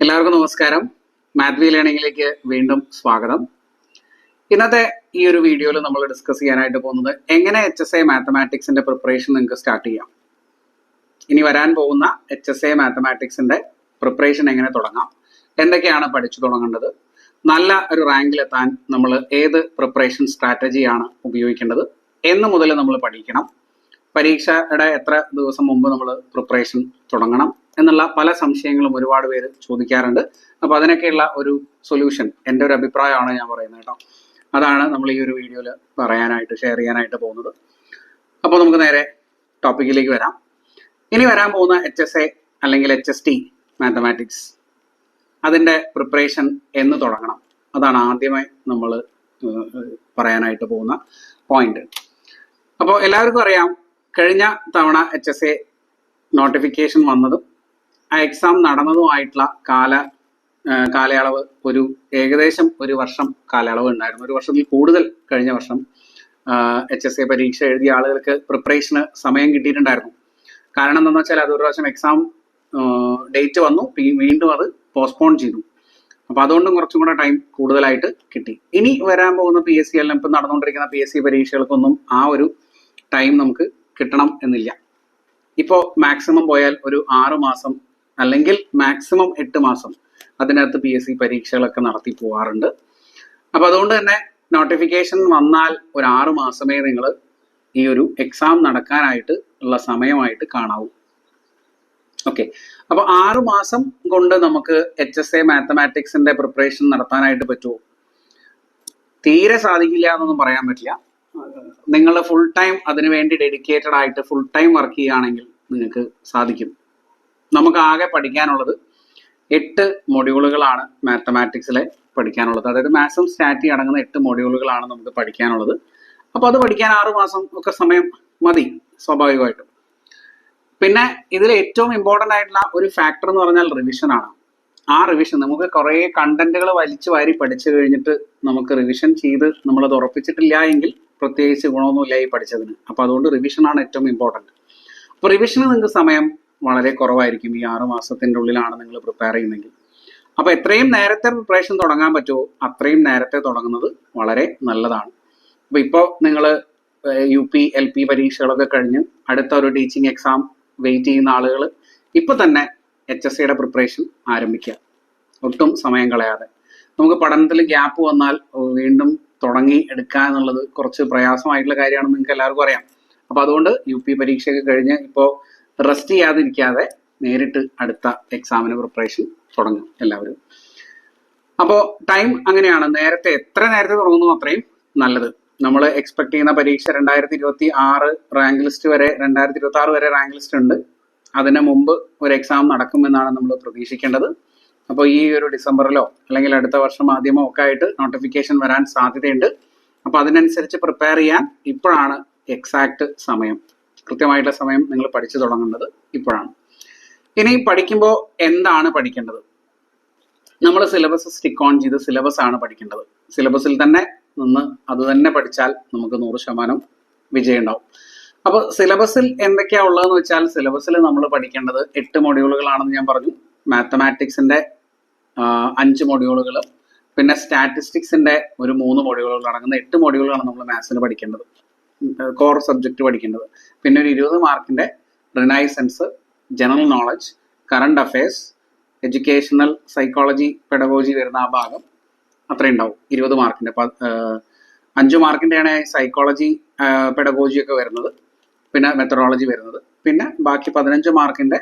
എല്ലാവർക്കും നമസ്കാരം. മാത്വി ലേണിംഗിലേക്ക് വീണ്ടും സ്വാഗതം. ഇന്നത്തെ ഈ ഒരു വീഡിയോയിൽ നമ്മൾ ഡിസ്കസ് ചെയ്യാനായിട്ട് പോകുന്നത് എങ്ങനെ HSA മാത്തമാറ്റിക്സിന്റെ പ്രിപ്പറേഷൻ നിങ്ങൾക്ക് സ്റ്റാർട്ട് ചെയ്യാം. ഇനി വരാൻ പോകുന്ന HSA മാത്തമാറ്റിക്സിന്റെ പ്രിപ്പറേഷൻ എങ്ങനെ തുടങ്ങാം, എന്തൊക്കെയാണ് പഠിച്ചു തുടങ്ങേണ്ടത്, നല്ല ഒരു റാങ്കിലെത്താൻ നമ്മൾ ഏത് പ്രിപ്പറേഷൻ സ്ട്രാറ്റജിയാണ് ഉപയോഗിക്കേണ്ടത് എന്ന് മുതൽ നമ്മൾ പഠിക്കണം. പരീക്ഷയുടെ എത്ര ദിവസം മുമ്പ് നമ്മൾ പ്രിപ്പറേഷൻ തുടങ്ങണം എന്നുള്ള പല സംശയങ്ങളും ഒരുപാട് പേര് ചോദിക്കാറുണ്ട്. അപ്പൊ അതിനൊക്കെയുള്ള ഒരു സൊല്യൂഷൻ എൻ്റെ ഒരു അഭിപ്രായമാണ് ഞാൻ പറയുന്നത് കേട്ടോ. അതാണ് നമ്മൾ ഈ ഒരു വീഡിയോയിൽ ഷെയർ ചെയ്യാനായിട്ട് പോകുന്നത്. അപ്പോൾ നമുക്ക് നേരെ ടോപ്പിക്കിലേക്ക് വരാം. ഇനി വരാൻ പോകുന്ന HSA അല്ലെങ്കിൽ HST മാത്തമാറ്റിക്സ്, അതിൻ്റെ പ്രിപ്പറേഷൻ എന്ന് തുടങ്ങണം, അതാണ് ആദ്യമായി നമ്മൾ പറയാനായിട്ട് പോകുന്ന പോയിന്റ്. അപ്പോൾ എല്ലാവർക്കും അറിയാം, കഴിഞ്ഞ തവണ HSA നോട്ടിഫിക്കേഷൻ വന്നതും ആ എക്സാം നടന്നതുമായിട്ടുള്ള കാലയളവ് ഏകദേശം ഒരു വർഷം കാലയളവ് ഉണ്ടായിരുന്നു. ഒരു വർഷത്തിൽ കൂടുതൽ കഴിഞ്ഞ വർഷം HSA പരീക്ഷ എഴുതിയ ആളുകൾക്ക് പ്രിപ്പറേഷന് സമയം കിട്ടിയിട്ടുണ്ടായിരുന്നു. കാരണം എന്താണെന്ന് വെച്ചാൽ അതൊരു പ്രാവശ്യം എക്സാം ഡേറ്റ് വന്നു, വീണ്ടും അത് പോസ്റ്റ്പോൺ ചെയ്തു. അപ്പൊ അതുകൊണ്ടും കുറച്ചും കൂടെ ടൈം കൂടുതലായിട്ട് കിട്ടി. ഇനി വരാൻ പോകുന്ന PSC എല്ലാം ഇപ്പം നടന്നുകൊണ്ടിരിക്കുന്ന PSC പരീക്ഷകൾക്കൊന്നും ആ ഒരു ടൈം നമുക്ക് കിട്ടണം എന്നില്ല. ഇപ്പോൾ മാക്സിമം പോയാൽ ഒരു 6 മാസം അല്ലെങ്കിൽ മാക്സിമം 8 മാസം അതിനകത്ത് PSC പരീക്ഷകളൊക്കെ നടത്തി പോവാറുണ്ട്. അപ്പൊ അതുകൊണ്ട് തന്നെ നോട്ടിഫിക്കേഷൻ വന്നാൽ ഒരു 6 മാസമേ നിങ്ങൾ ഈ ഒരു എക്സാം നടക്കാനായിട്ട് ഉള്ള സമയമായിട്ട് കാണാവൂ. ഓക്കെ, അപ്പൊ 6 മാസം കൊണ്ട് നമുക്ക് HSA മാത്തമാറ്റിക്സിന്റെ പ്രിപ്പറേഷൻ നടത്താനായിട്ട് പറ്റുമോ? തീരെ സാധിക്കില്ല എന്നൊന്നും പറയാൻ പറ്റില്ല. നിങ്ങൾ ഫുൾ ടൈം അതിനു വേണ്ടി ഡെഡിക്കേറ്റഡ് ആയിട്ട് ഫുൾ ടൈം വർക്ക് ചെയ്യുകയാണെങ്കിൽ നിങ്ങൾക്ക് സാധിക്കും. നമുക്ക് ആകെ പഠിക്കാനുള്ളത് 8 മൊഡ്യൂളുകളാണ് മാത്തമാറ്റിക്സിലെ പഠിക്കാനുള്ളത്. അതായത് മാത്സും സ്റ്റാറ്റി അടങ്ങുന്ന 8 മൊഡ്യൂളുകളാണ് നമുക്ക് പഠിക്കാനുള്ളത്. അപ്പൊ അത് പഠിക്കാൻ 6 മാസം ഒക്കെ സമയം മതി സ്വാഭാവികമായിട്ടും. പിന്നെ ഇതിൽ ഏറ്റവും ഇമ്പോർട്ടൻ്റ് ആയിട്ടുള്ള ഒരു ഫാക്ടർ എന്ന് പറഞ്ഞാൽ റിവിഷൻ ആണ്. ആ റിവിഷൻ നമുക്ക് കുറേ കണ്ടന്റുകൾ വലിച്ചു വാരി പഠിച്ചു കഴിഞ്ഞിട്ട് നമുക്ക് റിവിഷൻ ചെയ്ത് നമ്മളത് ഉറപ്പിച്ചിട്ടില്ല എങ്കിൽ പ്രത്യേകിച്ച് ഗുണമൊന്നുമില്ല ഈ പഠിച്ചതിന്. അപ്പൊ അതുകൊണ്ട് റിവിഷൻ ആണ് ഏറ്റവും ഇമ്പോർട്ടൻറ്റ്. അപ്പൊ റിവിഷന് നിങ്ങൾക്ക് സമയം വളരെ കുറവായിരിക്കും. ഈ 6 മാസത്തിന്റെ ഉള്ളിലാണ് നിങ്ങൾ പ്രിപ്പയർ ചെയ്യുന്നതെങ്കിൽ. അപ്പൊ എത്രയും നേരത്തെ പ്രിപ്പറേഷൻ തുടങ്ങാൻ പറ്റുമോ അത്രയും നേരത്തെ തുടങ്ങുന്നത് വളരെ നല്ലതാണ്. അപ്പൊ ഇപ്പോൾ നിങ്ങൾ UP LP പരീക്ഷകളൊക്കെ കഴിഞ്ഞ് അടുത്ത ഒരു ടീച്ചിങ് എക്സാം വെയിറ്റ് ചെയ്യുന്ന ആളുകൾ ഇപ്പൊ തന്നെ HSAയുടെ പ്രിപ്പറേഷൻ ആരംഭിക്കുക, ഒട്ടും സമയം കളയാതെ. നമുക്ക് പഠനത്തിൽ ഗ്യാപ്പ് വന്നാൽ വീണ്ടും തുടങ്ങി എടുക്കുക എന്നുള്ളത് കുറച്ച് പ്രയാസമായിട്ടുള്ള കാര്യമാണെന്ന് നിങ്ങൾക്ക് എല്ലാവർക്കും അറിയാം. അപ്പൊ അതുകൊണ്ട് UP പരീക്ഷയൊക്കെ കഴിഞ്ഞ് ഇപ്പോൾ റെസ്റ്റ് ചെയ്യാതിരിക്കാതെ നേരിട്ട് അടുത്ത എക്സാമിന് പ്രിപ്പറേഷൻ തുടങ്ങും എല്ലാവരും. അപ്പോൾ ടൈം അങ്ങനെയാണ്, എത്ര നേരത്തെ തുടങ്ങുന്നു അത്രയും നല്ലത്. നമ്മൾ എക്സ്പെക്ട് ചെയ്യുന്ന പരീക്ഷ 2026 റാങ്ക് ലിസ്റ്റ് വരെ, 2026 വരെ റാങ്ക് ലിസ്റ്റ് ഉണ്ട്. അതിന് മുമ്പ് ഒരു എക്സാം നടക്കുമെന്നാണ് നമ്മൾ പ്രതീക്ഷിക്കേണ്ടത്. അപ്പോൾ ഈ ഒരു ഡിസംബറിലോ അല്ലെങ്കിൽ അടുത്ത വർഷം ആദ്യമോ ഒക്കെ ആയിട്ട് നോട്ടിഫിക്കേഷൻ വരാൻ സാധ്യതയുണ്ട്. അപ്പൊ അതിനനുസരിച്ച് പ്രിപ്പയർ ചെയ്യാൻ ഇപ്പോഴാണ് എക്സാക്ട് സമയം, കൃത്യമായിട്ടുള്ള സമയം നിങ്ങൾ പഠിച്ചു തുടങ്ങേണ്ടത് ഇപ്പോഴാണ്. ഇനി പഠിക്കുമ്പോൾ എന്താണ് പഠിക്കേണ്ടത്? നമ്മൾ സിലബസ് സ്റ്റിക്ക് ഓൺ ചെയ്ത് സിലബസ് ആണ് പഠിക്കേണ്ടത്. സിലബസിൽ തന്നെ നിന്ന് അത് തന്നെ പഠിച്ചാൽ നമുക്ക് 100% വിജയം ഉണ്ടാവും. അപ്പോൾ സിലബസിൽ എന്തൊക്കെയാ ഉള്ളതെന്ന് വെച്ചാൽ, സിലബസിൽ നമ്മൾ പഠിക്കേണ്ടത് 8 മൊഡ്യൂളുകളാണെന്ന് ഞാൻ പറഞ്ഞു. മാത്തമാറ്റിക്സിന്റെ 5 മൊഡ്യൂളുകൾ, പിന്നെ സ്റ്റാറ്റിസ്റ്റിക്സിന്റെ ഒരു 3 മൊഡ്യൂളുകൾ അടങ്ങുന്ന 8 മൊഡ്യൂളാണ് നമ്മൾ മാത്സിന് പഠിക്കേണ്ടത്, കോർ സബ്ജക്റ്റ് പഠിക്കേണ്ടത്. പിന്നെ ഒരു 20 മാർക്കിന്റെ renaissance, general knowledge, current affairs, educational psychology, pedagogy വരുന്ന ആ ഭാഗം അത്രയും ഉണ്ടാവും. 20 മാർക്കിന്റെ 5 മാർക്കിന്റെയാണ് സൈക്കോളജി പെഡഗോജി ഒക്കെ വരുന്നത്, പിന്നെ മെത്തഡോളജി വരുന്നത്. പിന്നെ ബാക്കി 15 മാർക്കിന്റെ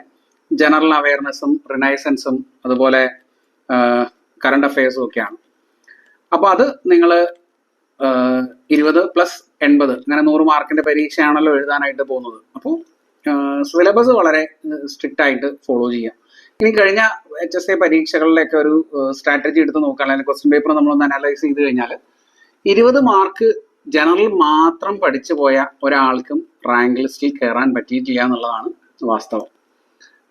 ജനറൽ അവയർനെസ്സും റിനൈസൻസും അതുപോലെ കറണ്ട് അഫയേഴ്സും ഒക്കെയാണ്. അപ്പൊ അത് നിങ്ങൾ 20 + 80 അങ്ങനെ 100 മാർക്കിന്റെ പരീക്ഷയാണല്ലോ എഴുതാനായിട്ട് പോകുന്നത്. അപ്പോൾ സിലബസ് വളരെ സ്ട്രിക്റ്റ് ആയിട്ട് ഫോളോ ചെയ്യാം. ഇനി കഴിഞ്ഞ HSA പരീക്ഷകളിലൊക്കെ ഒരു സ്ട്രാറ്റജി എടുത്ത് നോക്കുക, അല്ലെങ്കിൽ ക്വസ്റ്റ്യൻ പേപ്പർ നമ്മളൊന്ന് അനലൈസ് ചെയ്ത് കഴിഞ്ഞാൽ 20 മാർക്ക് ജനറൽ മാത്രം പഠിച്ചു പോയ ഒരാൾക്കും റാങ്ക് ലിസ്റ്റിൽ കയറാൻ പറ്റിയിട്ടില്ല എന്നുള്ളതാണ് വാസ്തവം.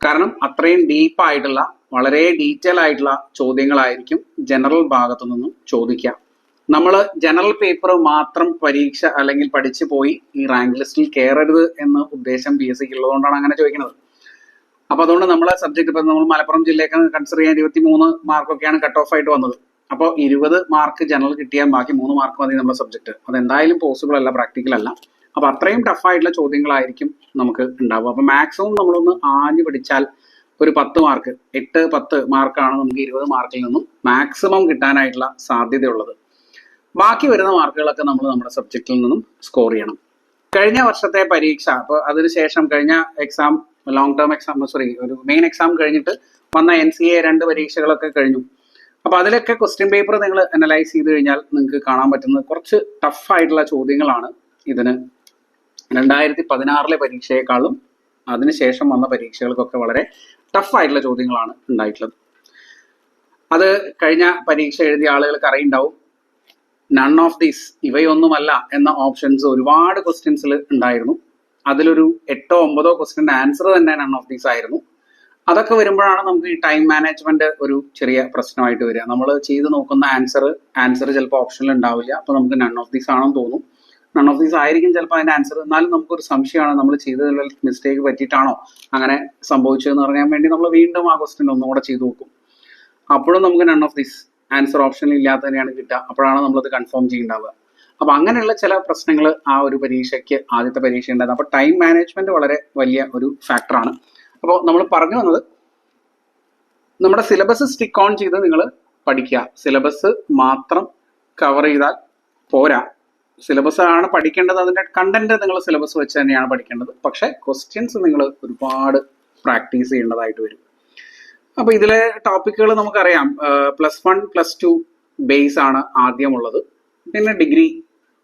കാരണം അത്രയും ഡീപ്പായിട്ടുള്ള, വളരെ ഡീറ്റെയിൽ ആയിട്ടുള്ള ചോദ്യങ്ങളായിരിക്കും ജനറൽ ഭാഗത്തു നിന്നും ചോദിക്കുക. നമ്മൾ ജനറൽ പേപ്പർ മാത്രം പരീക്ഷ അല്ലെങ്കിൽ പഠിച്ചു പോയി ഈ റാങ്ക് ലിസ്റ്റിൽ കയറരുത് എന്ന ഉദ്ദേശം PSCക്ക് ഉള്ളതുകൊണ്ടാണ് അങ്ങനെ ചോദിക്കുന്നത്. അപ്പൊ അതുകൊണ്ട് നമ്മളെ സബ്ജക്ട് ഇപ്പൊ നമ്മൾ മലപ്പുറം ജില്ലയൊക്കെ കൺസിഡർ ചെയ്യാൻ 23 മാർക്കൊക്കെയാണ് കട്ട് ഓഫ് ആയിട്ട് വന്നത്. അപ്പോൾ 20 മാർക്ക് ജനറൽ കിട്ടിയാൽ ബാക്കി 3 മാർക്ക് മതി നമ്മുടെ സബ്ജക്ട്. അതെന്തായാലും പോസിബിൾ അല്ല, പ്രാക്ടിക്കൽ അല്ല. അപ്പൊ അത്രയും ടഫായിട്ടുള്ള ചോദ്യങ്ങളായിരിക്കും നമുക്ക് ഉണ്ടാവുക. അപ്പൊ മാക്സിമം നമ്മളൊന്ന് ആഞ്ഞു പിടിച്ചാൽ ഒരു 10 മാർക്ക്, 8-10 മാർക്കാണ് നമുക്ക് 20 മാർക്കിൽ നിന്നും മാക്സിമം കിട്ടാനായിട്ടുള്ള സാധ്യതയുള്ളത്. ബാക്കി വരുന്ന മാർക്കുകളൊക്കെ നമ്മൾ നമ്മുടെ സബ്ജക്റ്റിൽ നിന്നും സ്കോർ ചെയ്യണം. കഴിഞ്ഞ വർഷത്തെ പരീക്ഷ, അപ്പോൾ അതിനുശേഷം കഴിഞ്ഞ എക്സാം, ലോങ് ടേം എക്സാം, ഒരു മെയിൻ എക്സാം കഴിഞ്ഞിട്ട് വന്ന NCA 2 പരീക്ഷകളൊക്കെ കഴിഞ്ഞു. അപ്പൊ അതിലൊക്കെ ക്വസ്റ്റ്യൻ പേപ്പർ നിങ്ങൾ അനലൈസ് ചെയ്ത് കഴിഞ്ഞാൽ നിങ്ങൾക്ക് കാണാൻ പറ്റുന്നത് കുറച്ച് ടഫ് ആയിട്ടുള്ള ചോദ്യങ്ങളാണ് ഇതിന്. 2016 പരീക്ഷയെക്കാളും അതിനുശേഷം വന്ന പരീക്ഷകൾക്കൊക്കെ വളരെ ടഫ് ആയിട്ടുള്ള ചോദ്യങ്ങളാണ് ഉണ്ടായിട്ടുള്ളത്. അത് കഴിഞ്ഞ പരീക്ഷ എഴുതിയ ആളുകൾക്ക് അറിയുണ്ടാവും. നൺ ഓഫ് ദീസ്, ഇവയൊന്നുമല്ല എന്ന ഓപ്ഷൻസ് ഒരുപാട് ക്വസ്റ്റ്യൻസിൽ ഉണ്ടായിരുന്നു. അതിലൊരു 8-9 ക്വസ്റ്റ്യൻ്റെ ആൻസർ തന്നെ നൺ ഓഫ് ദീസ് ആയിരുന്നു. അതൊക്കെ വരുമ്പോഴാണ് നമുക്ക് ഈ ടൈം മാനേജ്മെന്റ് ഒരു ചെറിയ പ്രശ്നമായിട്ട് വരിക. നമ്മൾ ചെയ്ത് നോക്കുന്ന ആൻസർ ചിലപ്പോൾ ഓപ്ഷനിൽ ഉണ്ടാവില്ല. അപ്പൊ നമുക്ക് നൺ ഓഫ് ദീസ് ആണെന്ന് തോന്നും. നൺ ഓഫ് ദീസ് ആയിരിക്കും ചിലപ്പോൾ അതിന്റെ ആൻസർ. എന്നാലും നമുക്കൊരു സംശയമാണ്, നമ്മൾ ചെയ്തതിൽ മിസ്റ്റേക്ക് പറ്റിയിട്ടാണോ അങ്ങനെ സംഭവിച്ചതെന്ന് അറിയാൻ വേണ്ടി നമ്മൾ വീണ്ടും ആ ക്വസ്റ്റ്യൻ ഒന്നുകൂടെ ചെയ്ത് നോക്കും. അപ്പോഴും നമുക്ക് നൺ ഓഫ് ദീസ് ആൻസർ ഓപ്ഷനിൽ ഇല്ലാത്തതിനെയാണ് കിട്ടുക. അപ്പോഴാണ് നമ്മളത് കൺഫേം ചെയ്യുന്നുണ്ടാവുക. അപ്പൊ അങ്ങനെയുള്ള ചില പ്രശ്നങ്ങൾ ആ ഒരു പരീക്ഷയ്ക്ക്, ആദ്യത്തെ പരീക്ഷ ഉണ്ടായത്. അപ്പൊ ടൈം മാനേജ്മെന്റ് വളരെ വലിയ ഒരു ഫാക്ടറാണ്. അപ്പോൾ നമ്മൾ പറഞ്ഞു വന്നത്, നമ്മുടെ സിലബസ് സ്റ്റിക്ക് ഓൺ ചെയ്ത് നിങ്ങൾ പഠിക്കുക. സിലബസ് മാത്രം കവർ ചെയ്താൽ പോരാ. സിലബസ് ആണ് പഠിക്കേണ്ടത്, അതിന്റെ കണ്ടന്റ് നിങ്ങൾ സിലബസ് വെച്ച് തന്നെയാണ് പഠിക്കേണ്ടത്. പക്ഷെ ക്വസ്റ്റ്യൻസ് നിങ്ങൾ ഒരുപാട് പ്രാക്ടീസ് ചെയ്യേണ്ടതായിട്ട് വരും. അപ്പൊ ഇതിലെ ടോപ്പിക്കുകൾ നമുക്കറിയാം. +1 +2 ബേസ് ആണ് ആദ്യമുള്ളത്. പിന്നെ degree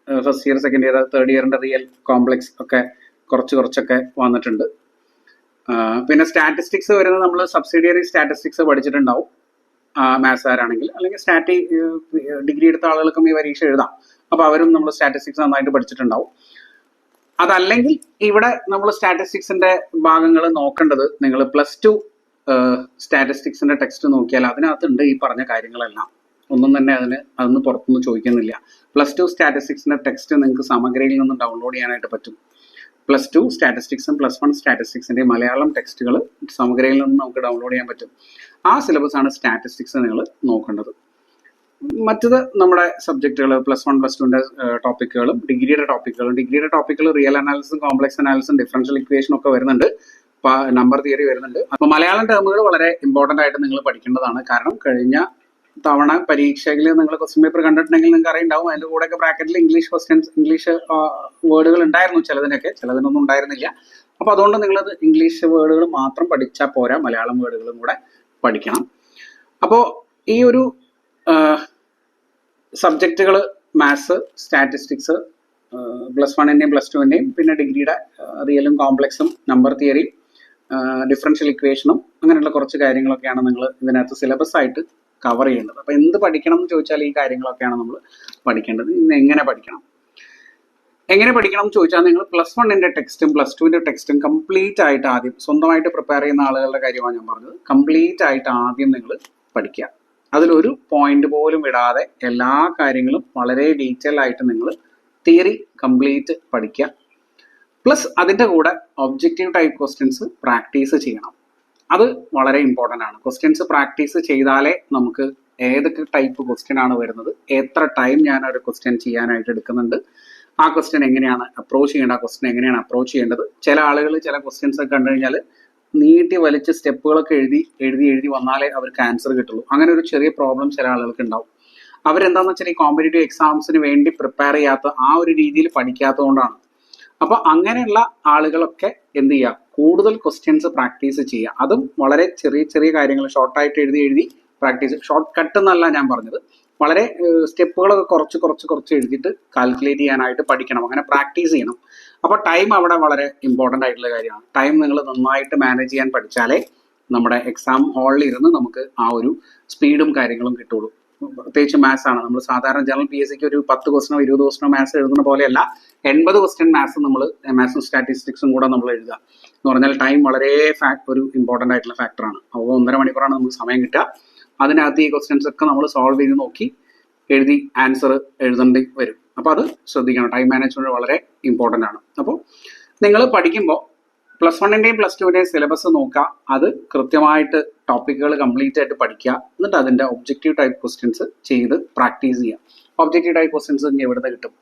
first year, second year, third ഇയറിന്റെ റിയൽ കോംപ്ലക്സ് ഒക്കെ കുറച്ചൊക്കെ വന്നിട്ടുണ്ട്. പിന്നെ സ്റ്റാറ്റിസ്റ്റിക്സ് വരുന്നത് നമ്മൾ സബ്സിഡിയറി സ്റ്റാറ്റിസ്റ്റിക്സ് പഠിച്ചിട്ടുണ്ടാവും മാത്സുകാരാണെങ്കിൽ. അല്ലെങ്കിൽ ഡിഗ്രി എടുത്ത ആളുകൾക്കും ഈ പരീക്ഷ എഴുതാം. അപ്പൊ അവരും നമ്മൾ സ്റ്റാറ്റിസ്റ്റിക്സ് നന്നായിട്ട് പഠിച്ചിട്ടുണ്ടാവും. അതല്ലെങ്കിൽ ഇവിടെ നമ്മൾ സ്റ്റാറ്റിസ്റ്റിക്സിന്റെ ഭാഗങ്ങൾ നോക്കേണ്ടത്, നിങ്ങൾ +2 സ്റ്റാറ്റിസ്റ്റിക്സിന്റെ ടെക്സ്റ്റ് നോക്കിയാൽ അതിനകത്തുണ്ട് ഈ പറഞ്ഞ കാര്യങ്ങളെല്ലാം. ഒന്നും തന്നെ അതൊന്ന് പുറത്തുനിന്ന് ചോദിക്കുന്നില്ല. +2 സ്റ്റാറ്റിസ്റ്റിക്സിന്റെ ടെക്സ്റ്റ് നിങ്ങൾക്ക് സമഗ്രയിൽ നിന്ന് ഡൗൺലോഡ് ചെയ്യാനായിട്ട് പറ്റും. +2 സ്റ്റാറ്റിസ്റ്റിക്സും +1 സ്റ്റാറ്റിസ്റ്റിക്സിന്റെ മലയാളം ടെക്സ്റ്റുകൾ സമഗ്രയിൽ നിന്ന് നമുക്ക് ഡൗൺലോഡ് ചെയ്യാൻ പറ്റും. ആ സിലബസ് ആണ് സ്റ്റാറ്റിസ്റ്റിക്സ് നിങ്ങൾ നോക്കേണ്ടത്. മറ്റത് നമ്മുടെ സബ്ജക്റ്റുകൾ +1 +2ന്റെ ടോപ്പിക്കുകളും ഡിഗ്രിയുടെ ടോപ്പിക്കുകൾ റിയൽ അനാലിസിസും കോംപ്ലക്സ് അനാലിസിസും ഡിഫറൻഷ്യൽ ഇക്വേഷനും ഒക്കെ വരുന്നുണ്ട്. നമ്പർ തിയറി വരുന്നുണ്ട്. അപ്പൊ മലയാളം ടേമുകൾ വളരെ ഇമ്പോർട്ടന്റ് ആയിട്ട് നിങ്ങൾ പഠിക്കേണ്ടതാണ്. കാരണം കഴിഞ്ഞ തവണ പരീക്ഷയിൽ നിങ്ങൾ ക്വസ്റ്റ്യൻ പേപ്പർ കണ്ടിട്ടുണ്ടെങ്കിൽ നിങ്ങൾക്ക് അറിയുണ്ടാവും, അതിന്റെ കൂടെയൊക്കെ ബ്രാക്കറ്റിൽ ഇംഗ്ലീഷ് വേർഡുകൾ ഉണ്ടായിരുന്നു. ചിലതിനൊന്നും ഉണ്ടായിരുന്നില്ല. അപ്പൊ അതുകൊണ്ട് നിങ്ങളത് ഇംഗ്ലീഷ് വേർഡുകൾ മാത്രം പഠിച്ചാൽ പോരാ, മലയാളം വേർഡുകളും കൂടെ പഠിക്കണം. അപ്പോൾ ഈ ഒരു സബ്ജക്റ്റുകൾ മാത്സ്, സ്റ്റാറ്റിസ്റ്റിക്സ്, +1ന്റെയും +2ന്റെയും പിന്നെ ഡിഗ്രിയുടെ റിയലും കോംപ്ലക്സും നമ്പർ തിയറി, ഡിഫറൻഷ്യൽ ഇക്വേഷനും അങ്ങനെയുള്ള കുറച്ച് കാര്യങ്ങളൊക്കെയാണ് നിങ്ങൾ ഇതിനകത്ത് സിലബസ് ആയിട്ട് കവർ ചെയ്യേണ്ടത്. അപ്പൊ എന്ത് പഠിക്കണം എന്ന് ചോദിച്ചാൽ ഈ കാര്യങ്ങളൊക്കെയാണ് നമ്മൾ പഠിക്കേണ്ടത്. ഇന്ന് എങ്ങനെ പഠിക്കണം എന്ന് ചോദിച്ചാൽ, നിങ്ങൾ +1ന്റെ ടെക്സ്റ്റും +2ന്റെ ടെക്സ്റ്റും കംപ്ലീറ്റ് ആയിട്ട് ആദ്യം, സ്വന്തമായിട്ട് പ്രിപ്പയർ ചെയ്യുന്ന ആളുകളുടെ കാര്യമാണ് ഞാൻ പറഞ്ഞത്, കംപ്ലീറ്റ് ആയിട്ട് ആദ്യം നിങ്ങൾ പഠിക്കുക. അതിലൊരു പോയിന്റ് പോലും വിടാതെ എല്ലാ കാര്യങ്ങളും വളരെ ഡീറ്റെയിൽ ആയിട്ട് നിങ്ങൾ തിയറി കംപ്ലീറ്റ് പഠിക്കുക. പ്ലസ് അതിൻ്റെ കൂടെ ഒബ്ജക്റ്റീവ് ടൈപ്പ് ക്വസ്റ്റ്യൻസ് പ്രാക്ടീസ് ചെയ്യണം. അത് വളരെ ഇമ്പോർട്ടൻ്റ് ആണ്. ക്വസ്റ്റ്യൻസ് പ്രാക്ടീസ് ചെയ്താലേ നമുക്ക് ഏതൊക്കെ ടൈപ്പ് ക്വസ്റ്റ്യൻ ആണ് വരുന്നത്, എത്ര ടൈം ഞാൻ ഒരു ക്വസ്റ്റ്യൻ ചെയ്യാനായിട്ട് എടുക്കുന്നുണ്ട്, ആ ക്വസ്റ്റ്യൻ എങ്ങനെയാണ് അപ്രോച്ച് ചെയ്യേണ്ടത്. ചില ആളുകൾ ചില ക്വസ്റ്റ്യൻസ് ഒക്കെ കണ്ടു കഴിഞ്ഞാൽ നീട്ടി വലിച്ച് സ്റ്റെപ്പുകളൊക്കെ എഴുതി വന്നാലേ അവർക്ക് ആൻസർ കിട്ടുള്ളൂ. അങ്ങനെ ഒരു ചെറിയ പ്രോബ്ലം ചില ആളുകൾക്ക് ഉണ്ടാവും. അവരെന്താന്ന് വെച്ചാൽ ഈ കോമ്പറ്റേറ്റീവ് എക്സാംസിന് വേണ്ടി പ്രിപ്പയർ ചെയ്യാത്ത, ആ ഒരു രീതിയിൽ പഠിക്കാത്തതുകൊണ്ടാണ്. അപ്പൊ അങ്ങനെയുള്ള ആളുകളൊക്കെ എന്ത് ചെയ്യുക, കൂടുതൽ ക്വസ്റ്റ്യൻസ് പ്രാക്ടീസ് ചെയ്യുക. അതും വളരെ ചെറിയ കാര്യങ്ങൾ ഷോർട്ടായിട്ട് എഴുതി പ്രാക്ടീസ്. ഷോർട്ട് കട്ട് എന്നല്ല ഞാൻ പറഞ്ഞത്, വളരെ സ്റ്റെപ്പുകളൊക്കെ കുറച്ച് എഴുതിയിട്ട് കാൽക്കുലേറ്റ് ചെയ്യാനായിട്ട് പഠിക്കണം. അങ്ങനെ പ്രാക്ടീസ് ചെയ്യണം. അപ്പൊ ടൈം അവിടെ വളരെ ഇമ്പോർട്ടൻ്റ് ആയിട്ടുള്ള കാര്യമാണ്. ടൈം നിങ്ങൾ നന്നായിട്ട് മാനേജ് ചെയ്യാൻ പഠിച്ചാലേ നമ്മുടെ എക്സാം ഹാളിൽ ഇരുന്ന് നമുക്ക് ആ ഒരു സ്പീഡും കാര്യങ്ങളും കിട്ടുള്ളൂ. പ്രത്യേകിച്ച് മാത്സ് ആണ്. നമ്മൾ സാധാരണ ജനറൽ PSCക്ക് ഒരു 10 ക്വസ്റ്റനോ 20 ക്വസ്റ്റനോ മാത്സ് എഴുതുന്ന പോലെയല്ല, 80 ക്വസ്റ്റ്യൻ മാത്സും സ്റ്റാറ്റിസ്റ്റിക്സും കൂടെ നമ്മൾ എഴുതുക എന്ന് പറഞ്ഞാൽ ടൈം വളരെ ഒരു ഇമ്പോർട്ടൻ്റ് ആയിട്ടുള്ള ഫാക്ടറാണ്. അപ്പോൾ 1.5 മണിക്കൂറാണ് നമുക്ക് സമയം കിട്ടുക. അതിനകത്ത് ഈ ക്വസ്റ്റ്യൻസ് ഒക്കെ നമ്മൾ സോൾവ് ചെയ്ത് നോക്കി എഴുതി ആൻസർ എഴുതേണ്ടി വരും. അപ്പോൾ അത് ശ്രദ്ധിക്കണം. ടൈം മാനേജ്മെന്റ് വളരെ ഇമ്പോർട്ടൻ്റ് ആണ്. അപ്പോൾ നിങ്ങൾ പഠിക്കുമ്പോൾ +1ന്റെയും +2ന്റെയും സിലബസ് നോക്കുക, അത് കൃത്യമായിട്ട് ടോപ്പിക്കുകൾ കംപ്ലീറ്റ് ആയിട്ട് പഠിക്കുക, എന്നിട്ട് അതിന്റെ ഒബ്ജക്റ്റീവ് ടൈപ്പ് ക്വസ്റ്റ്യൻസ് ചെയ്ത് പ്രാക്ടീസ് ചെയ്യുക. ഒബ്ജക്റ്റീവ് ടൈപ്പ് ക്വസ്റ്റ്യൻസ് ഇനി എവിടെ നിന്ന് കിട്ടും?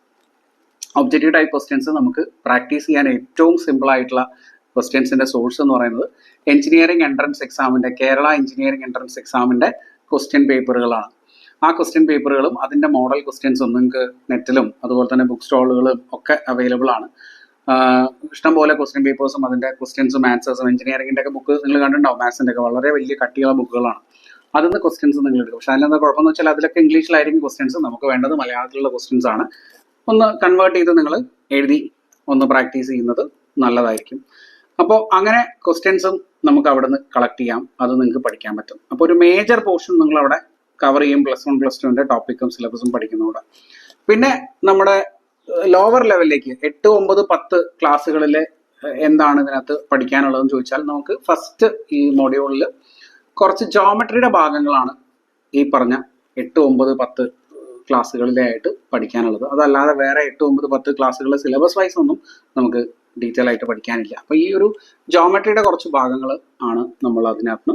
ഒബ്ജക്റ്റീവ് ടൈപ്പ് ക്വസ്റ്റ്യൻസ് നമുക്ക് പ്രാക്ടീസ് ചെയ്യാൻ ഏറ്റവും സിമ്പിൾ ആയിട്ടുള്ള ക്വസ്റ്റ്യൻസിന്റെ സോഴ്സ് എന്ന് പറയുന്നത് എഞ്ചിനീയറിംഗ് എൻട്രൻസ് എക്സാമിന്റെ, കേരള എഞ്ചിനീയറിംഗ് എൻട്രൻസ് എക്സാമിന്റെ ക്വസ്റ്റ്യൻ പേപ്പറുകളാണ്. ആ ക്വസ്റ്റ്യൻ പേപ്പറുകളും അതിന്റെ മോഡൽ ക്വസ്റ്റ്യൻസും നിങ്ങൾക്ക് നെറ്റിലും അതുപോലെ തന്നെ ബുക്ക് സ്റ്റാളുകളും ഒക്കെ അവൈലബിൾ ആണ്. ഇഷ്ടംപോലെ ക്വസ്റ്റ്യൻ പേപ്പേഴ്സും അതിന്റെ ക്വസ്റ്റ്യൻസും ആൻസേഴ്സും. എഞ്ചിനീയറിംഗിന്റെ ഒക്കെ ബുക്ക് നിങ്ങൾ കണ്ടിട്ടുണ്ടാവും, മാത്സിന്റെ ഒക്കെ വളരെ വലിയ കട്ടിയുള്ള ബുക്കുകളാണ്. അതിന്ന് ക്വസ്റ്റ്യൻസ് നിങ്ങൾ എടുക്കും. പക്ഷെ അതിനെന്താ കുഴപ്പമെന്ന് വെച്ചാൽ അതിലൊക്കെ ഇംഗ്ലീഷിലായിരിക്കും ക്വസ്റ്റ്യൻസ്. നമുക്ക് വേണ്ടത് മലയാളത്തിലുള്ള ക്വസ്റ്റ്യൻസ് ആണ്. ഒന്ന് കൺവേർട്ട് ചെയ്ത് നിങ്ങൾ എഴുതി ഒന്ന് പ്രാക്ടീസ് ചെയ്യുന്നത് നല്ലതായിരിക്കും. അപ്പോൾ അങ്ങനെ ക്വസ്റ്റ്യൻസും നമുക്ക് അവിടെ നിന്ന് കളക്ട് ചെയ്യാം, അത് നിങ്ങൾക്ക് പഠിക്കാൻ പറ്റും. അപ്പോൾ ഒരു മേജർ പോർഷൻ നിങ്ങൾ അവിടെ കവർ ചെയ്യും, +1 +2ന്റെ ടോപ്പിക്കും സിലബസും പഠിക്കുന്നതോടെ. പിന്നെ നമ്മുടെ ലോവർ ലെവലിലേക്ക് 8, 9, 10 ക്ലാസ്സുകളിലെ എന്താണ് ഇതിനകത്ത് പഠിക്കാനുള്ളതെന്ന് ചോദിച്ചാൽ, നമുക്ക് ഫസ്റ്റ് ഈ മൊഡ്യൂളിൽ കുറച്ച് ജോമെട്രിയുടെ ഭാഗങ്ങളാണ് ഈ പറഞ്ഞ 8, 9, 10 ക്ലാസ്സുകളിലായിട്ട് പഠിക്കാനുള്ളത്. അതല്ലാതെ വേറെ 8, 9, 10 ക്ലാസ്സുകൾ സിലബസ് വൈസ് ഒന്നും നമുക്ക് ഡീറ്റെയിൽ ആയിട്ട് പഠിക്കാനില്ല. അപ്പോൾ ഈ ഒരു ജോമെട്രിയുടെ കുറച്ച് ഭാഗങ്ങൾ ആണ് നമ്മൾ അതിനകത്ത്